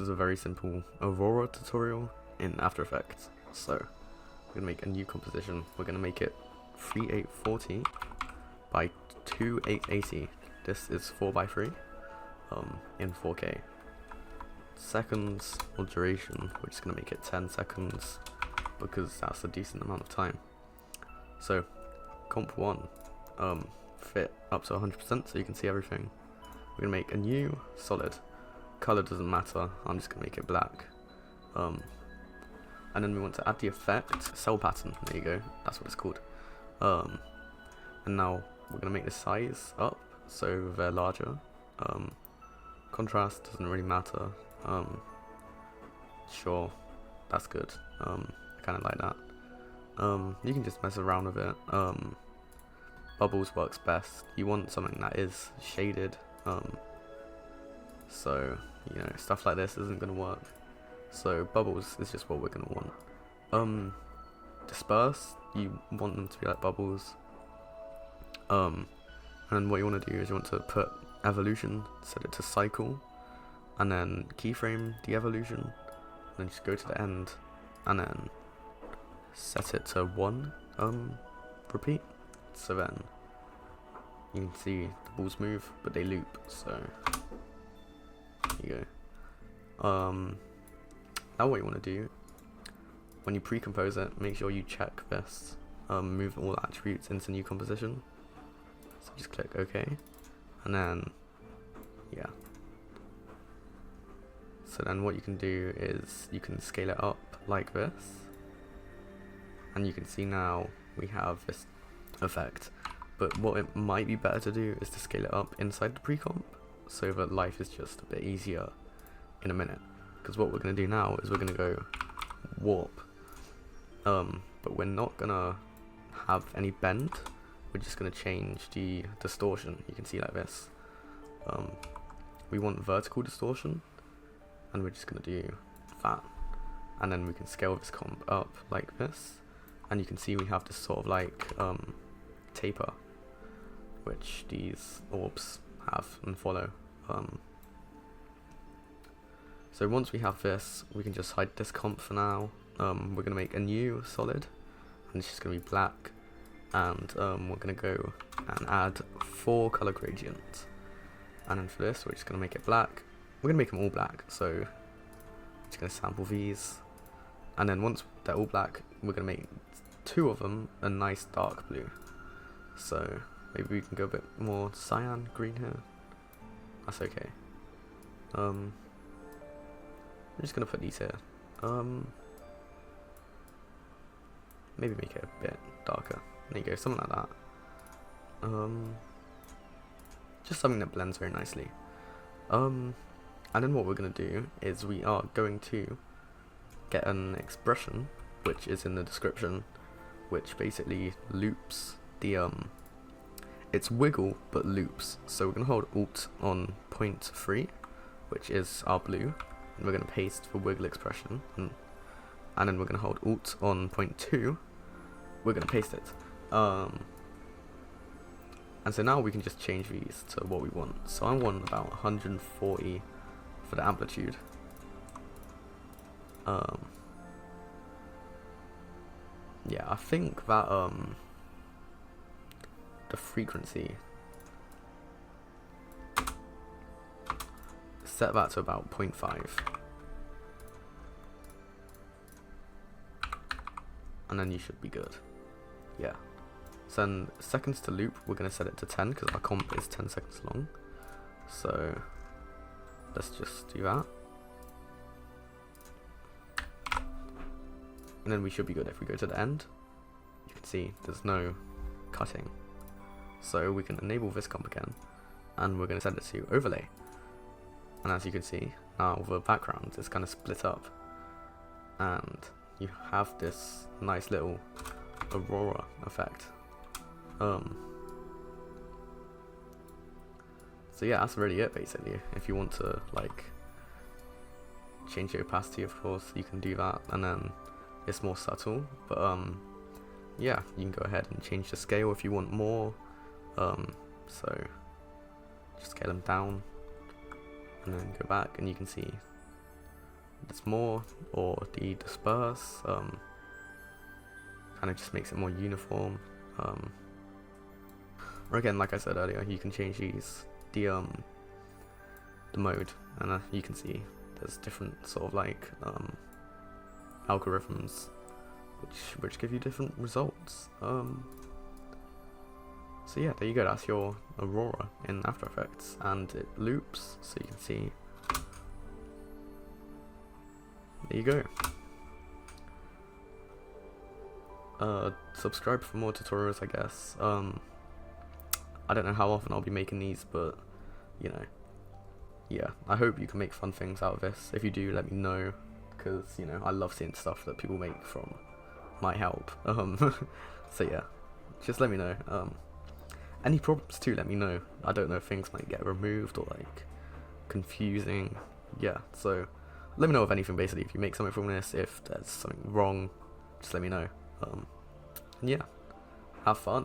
is a very simple Aurora tutorial in After Effects. So we're going to make a new composition. We're going to make it 3840 by 2880. This is 4:3 in 4K. Seconds or duration, we're just going to make it 10 seconds because that's a decent amount of time. So comp 1, fit up to 100% so you can see everything. We're going to make a new solid. Color doesn't matter, I'm just going to make it black. And then we want to add the effect, cell pattern, there you go, that's what it's called. And now we're going to make the size up, so they're larger. Contrast doesn't really matter. Sure, that's good. I kind of like that. You can just mess around with it. Bubbles works best. You want something that is shaded. So, you know, stuff like this isn't going to work. So bubbles is just what we're going to want. Disperse, you want them to be like bubbles. And then what you want to do is you want to put evolution, set it to cycle, and then keyframe the evolution, and then just go to the end, and then set it to 1, repeat. So then you can see the balls move, but they loop, so there you go. Now what you want to do, when you pre-compose it, make sure you check this, move all attributes into new composition. So just click OK, and then, yeah. So then what you can do is you can scale it up like this, and you can see now we have this effect. But what it might be better to do is to scale it up inside the pre-comp, so that life is just a bit easier in a minute. Because what we're going to do now is we're going to go warp, but we're not going to have any bend. We're just going to change the distortion. You can see like this. We want vertical distortion, and we're just going to do that. And then we can scale this comp up like this, and you can see we have this sort of like taper, which these orbs have and follow. So once we have this, we can just hide this comp for now. We're going to make a new solid, and it's just going to be black. And we're going to go and add 4 color gradients. And then for this, we're just going to make it black. We're going to make them all black, so just going to sample these. And then once they're all black, we're going to make 2 of them a nice dark blue. So maybe we can go a bit more cyan green here. That's okay. I'm just going to put these here. Maybe make it a bit darker. There you go, something like that. Just something that blends very nicely. And then what we're going to do is we are going to get an expression, which is in the description, which basically loops the, it's wiggle but loops. So we're going to hold Alt on 0.3, which is our blue, and we're going to paste the wiggle expression, and then we're going to hold Alt on 0.2, we're going to paste it. And so now we can just change these to what we want. So I want about 140 for the amplitude. Yeah, I think that the frequency, set that to about 0.5, and then you should be good. Yeah. So then seconds to loop, we're going to set it to 10 because our comp is 10 seconds long. So let's just do that. And then we should be good. If we go to the end, you can see there's no cutting. So we can enable this comp again, and we're going to set it to overlay. And as you can see, now the background is kind of split up, and you have this nice little aurora effect. So yeah, that's really it basically. If you want to like change the opacity, of course you can do that, and then it's more subtle, but yeah, you can go ahead and change the scale if you want more. So just scale them down and then go back, and you can see there's more, or the disperse, kind of just makes it more uniform. Or again, like I said earlier, you can change the mode, and you can see there's different sort of like algorithms which give you different results. So yeah, there you go, that's your aurora in After Effects, and it loops, so you can see. There you go. Subscribe for more tutorials, I guess. I don't know how often I'll be making these, but you know, yeah, I hope you can make fun things out of this. If you do, let me know, because you know, I love seeing stuff that people make from my help. So yeah, just let me know. Any problems too, let me know. I don't know if things might get removed or like confusing. Yeah, so let me know of anything basically. If you make something from this, if there's something wrong, just let me know. Yeah, have fun.